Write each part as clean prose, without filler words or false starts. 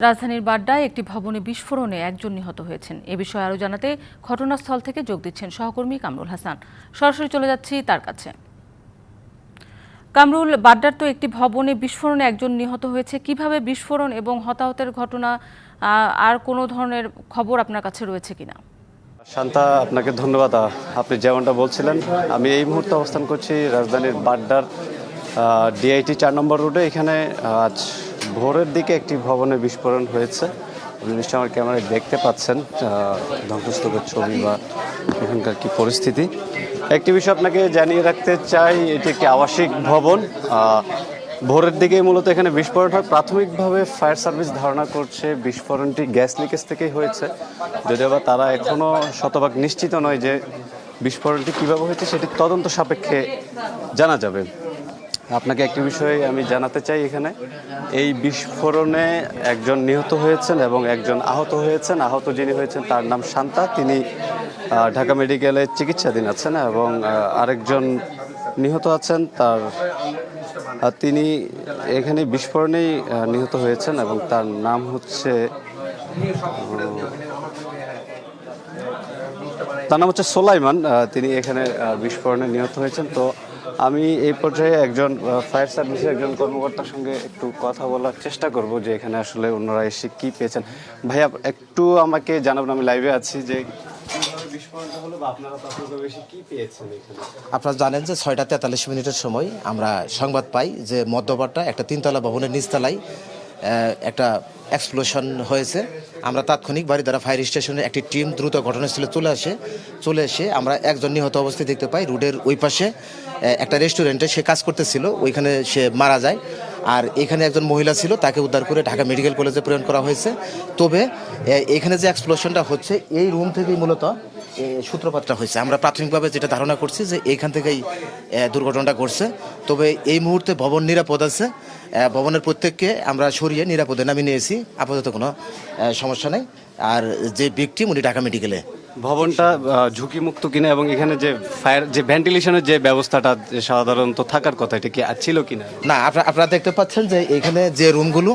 রাজধানীর বাড্ডায় একটি ভবনে বিস্ফোরণে একজন নিহত হয়েছেন। এ বিষয়ে আরও জানাতে ঘটনাস্থল থেকে যোগ দিচ্ছেন সহকর্মী কামরুল হাসান। সরাসরি চলে যাচ্ছি তার কাছে। কামরুল, বাড্ডার তো একটি ভবনে বিস্ফোরণে একজন নিহত হয়েছে, কিভাবে বিস্ফোরণ এবং হতাহতের ঘটনা আর কোনো ধরনের খবর আপনার কাছে রয়েছে কিনা? শান্তা, আপনাকে ধন্যবাদ। আপনি যেমনটা বলছিলেন, আমি এই মুহূর্তে অবস্থান করছি রাজধানীর বাড্ডার ডিআইটি 4 নম্বর রোডে। এখানে আজ ভোরের দিকে একটি ভবনে বিস্ফোরণ হয়েছে। আপনি নিশ্চয়ই আমার ক্যামেরায় দেখতে পাচ্ছেন ধ্বংসস্তূপের ছবি বা এখানকার কি পরিস্থিতি। একটি বিষয় আপনাকে জানিয়ে রাখতে চাই, এটি একটি আবাসিক ভবন। ভোরের দিকে মূলত এখানে বিস্ফোরণ হয়। প্রাথমিকভাবে ফায়ার সার্ভিস ধারণা করছে বিস্ফোরণটি গ্যাস লিকেজ থেকেই হয়েছে, যদিও বা তারা এখনও শতভাগ নিশ্চিত নয় যে বিস্ফোরণটি কীভাবে হয়েছে, সেটি তদন্ত সাপেক্ষে জানা যাবে। আপনাকে একটি বিষয় আমি জানাতে চাই, এখানে এই বিস্ফোরণে একজন নিহত হয়েছেন এবং একজন আহত হয়েছেন। আহত যিনি হয়েছেন তার নাম শান্তা, তিনি ঢাকা মেডিকেলে চিকিৎসাধীন আছেন, এবং আরেকজন নিহত আছেন তিনি এখানে বিস্ফোরণেই নিহত হয়েছেন এবং তার নাম হচ্ছে সোলাইমান। তিনি এখানে বিস্ফোরণে নিহত হয়েছেন। তো আমি এই পর্যায়ে একজন ফায়ার সার্ভিসের একজন কর্মকর্তার সঙ্গে একটু কথা বলার চেষ্টা করব যে এখানে আসলে অন্যরা এসে কি পেয়েছেন। ভাইয়া, একটু আমাকে জানাবেন, আমি লাইভে আছি, যে আপনারা জানেন যে 6টা 43 সময় আমরা সংবাদ পাই যে মধ্যবাড্ডা একটা 3তলা ভবনের নিচতলায় একটা এক্সপ্লোশন হয়েছে। আমরা তাৎক্ষণিক বারিধারা ফায়ার স্টেশনের একটি টিম দ্রুত ঘটনাস্থলে চলে এসে আমরা একজন নিহত অবস্থায় দেখতে পাই। রোডের ওই পাশে একটা রেস্টুরেন্টে সে কাজ করতেছিল, ওইখানে সে মারা যায়। আর এখানে একজন মহিলা ছিল, তাকে উদ্ধার করে ঢাকা মেডিকেল কলেজে প্রেরণ করা হয়েছে। তবে এখানে যে এক্সপ্লোশনটা হচ্ছে এই রুম থেকেই মূলত সূত্রপাতটা হয়েছে। আমরা প্রাথমিকভাবে যেটা ধারণা করছি যে এইখান থেকেই দুর্ঘটনাটা ঘটছে। তবে এই মুহূর্তে ভবন নিরাপদ আছে। ভবনের প্রত্যেককে আমরা সরিয়ে নিরাপদে নামিয়ে নিয়েছি, আপাতত কোনো সমস্যা নেই। আর যে ভিকটিম উনি ঢাকা মেডিকেলে। ভবনটা ঝুঁকিমুক্ত কিনা এবং এখানে যে ফায়ার যে ভেন্টিলেশনের যে ব্যবস্থাটা সাধারণত থাকার কথা, এটা কি ছিল কিনা? না, আপনারা দেখতে পাচ্ছেন যে এখানে যে রুমগুলো,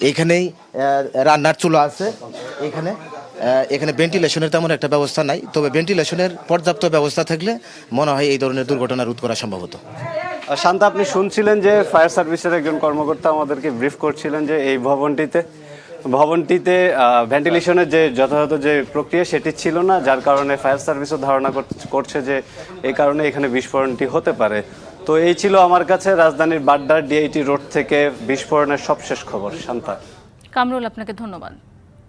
এইখানেই রান্নার চুলা আছে। এখানে ভেন্টিলেশনের তেমন একটা ব্যবস্থা নাই। তবে ভেন্টিলেশনের পর্যাপ্ত ব্যবস্থা থাকলে মনে হয় এই ধরনের দুর্ঘটনা রোধ করা সম্ভব হতো। শান্তা, আপনি শুনছিলেন যে ফায়ার সার্ভিসের একজন কর্মকর্তা আমাদেরকে ব্রিফ করছিলেন যে এই ভবনটিতে ভেন্টিলেশনের যে যথাযথ যে প্রক্রিয়া সেটি ছিল না, যার কারণে ফায়ার সার্ভিসও ধারণা করছে যে এই কারণে এখানে বিস্ফোরণটি হতে পারে। তো এই ছিল আমার কাছে রাজধানীর বাড্ডার ডিআইটি রোড থেকে বিস্ফোরণের সবশেষ খবর। শান্তা। কামরুল, আপনাকে ধন্যবাদ।